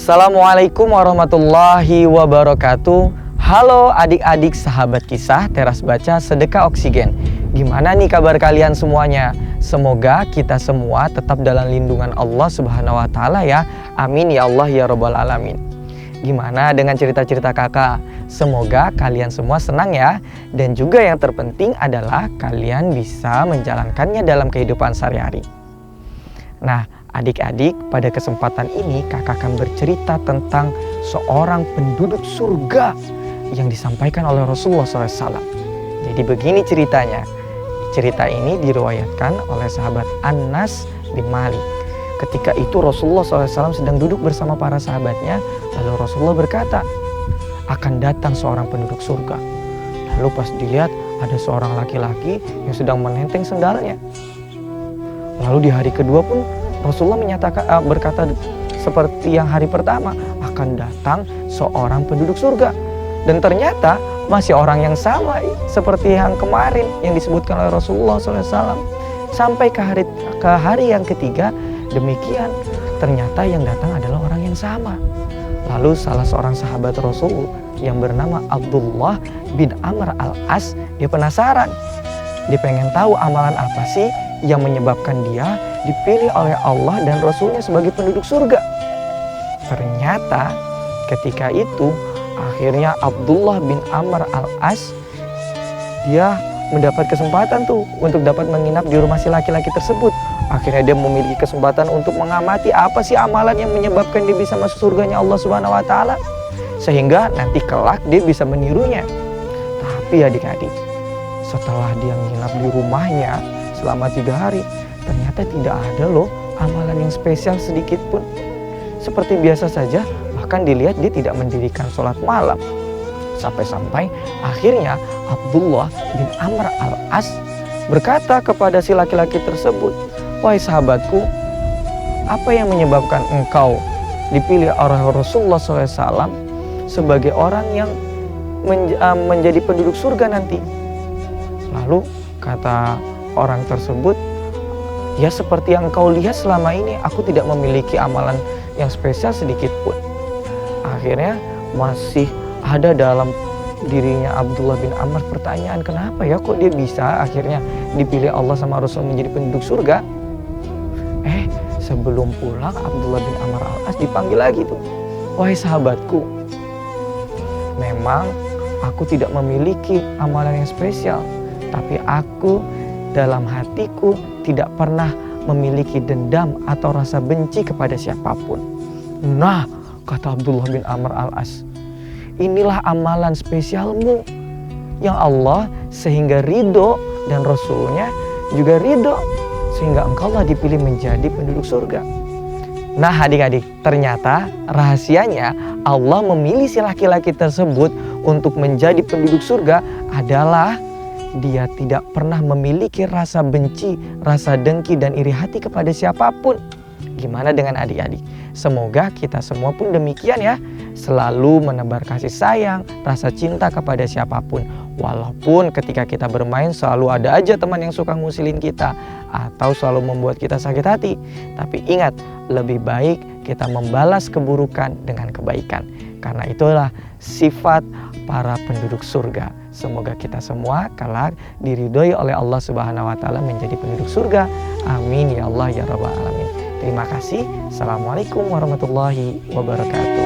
Assalamualaikum warahmatullahi wabarakatuh. Halo adik-adik sahabat kisah Teras Baca Sedekah Oksigen. Gimana nih kabar kalian semuanya? Semoga kita semua tetap dalam lindungan Allah Subhanahu wa Ta'ala ya. Amin ya Allah ya Rabbal Alamin. Gimana dengan cerita-cerita kakak? Semoga kalian semua senang ya. Dan juga yang terpenting adalah kalian bisa menjalankannya dalam kehidupan sehari-hari. Nah, adik-adik, pada kesempatan ini kakak akan bercerita tentang seorang penduduk surga yang disampaikan oleh Rasulullah SAW. Jadi begini ceritanya. Cerita ini diriwayatkan oleh sahabat Anas bin Malik. Ketika itu Rasulullah SAW sedang duduk bersama para sahabatnya. Lalu Rasulullah berkata, akan datang seorang penduduk surga. Lalu pas dilihat ada seorang laki-laki yang sedang menenteng sendalnya. Lalu di hari kedua pun Rasulullah berkata seperti yang hari pertama, akan datang seorang penduduk surga. Dan ternyata masih orang yang sama seperti yang kemarin yang disebutkan oleh Rasulullah SAW. Sampai ke hari yang ketiga demikian, ternyata yang datang adalah orang yang sama. Lalu salah seorang sahabat Rasul yang bernama Abdullah bin Amr al-As, dia penasaran. Dia pengen tahu amalan apa sih yang menyebabkan dia dipilih oleh Allah dan Rasulnya sebagai penduduk surga. Ternyata ketika itu akhirnya Abdullah bin Amr al-As dia mendapat kesempatan tuh untuk dapat menginap di rumah si laki-laki tersebut. Akhirnya dia memiliki kesempatan untuk mengamati apa sih amalan yang menyebabkan dia bisa masuk surganya Allah Subhanahu wa Ta'ala, sehingga nanti kelak dia bisa menirunya. Tapi adik-adik, setelah dia menginap di rumahnya selama 3 hari, ternyata tidak ada loh amalan yang spesial sedikit pun. Seperti biasa saja, bahkan dilihat dia tidak mendirikan sholat malam. Sampai-sampai akhirnya Abdullah bin Amr al-As berkata kepada si laki-laki tersebut, wahai sahabatku, apa yang menyebabkan engkau dipilih oleh Rasulullah SAW sebagai orang yang menjadi penduduk surga nanti? Lalu kata orang tersebut, ya seperti yang kau lihat selama ini, aku tidak memiliki amalan yang spesial sedikit pun. Akhirnya masih ada dalam dirinya Abdullah bin Amr pertanyaan, kenapa ya kok dia bisa akhirnya dipilih Allah sama Rasul menjadi penduduk surga? Sebelum pulang Abdullah bin Amr al-As dipanggil lagi tuh, wahai sahabatku, memang aku tidak memiliki amalan yang spesial, tapi aku dalam hatiku tidak pernah memiliki dendam atau rasa benci kepada siapapun. Nah, kata Abdullah bin Amr al-As, inilah amalan spesialmu yang Allah sehingga ridho dan Rasulnya juga ridho, sehingga engkaulah dipilih menjadi penduduk surga. Nah adik-adik, ternyata rahasianya Allah memilih si laki-laki tersebut untuk menjadi penduduk surga adalah dia tidak pernah memiliki rasa benci, rasa dengki dan iri hati kepada siapapun. Gimana dengan adik-adik? Semoga kita semua pun demikian ya. Selalu menebar kasih sayang, rasa cinta kepada siapapun. Walaupun ketika kita bermain selalu ada aja teman yang suka ngusilin kita atau selalu membuat kita sakit hati. Tapi ingat, lebih baik kita membalas keburukan dengan kebaikan. Karena itulah sifat para penduduk surga. Semoga kita semua kelak diridhoi oleh Allah Subhanahu wa Ta'ala menjadi penduduk surga. Amin ya Allah ya Rabbal Alamin. Terima kasih. Assalamualaikum warahmatullahi wabarakatuh.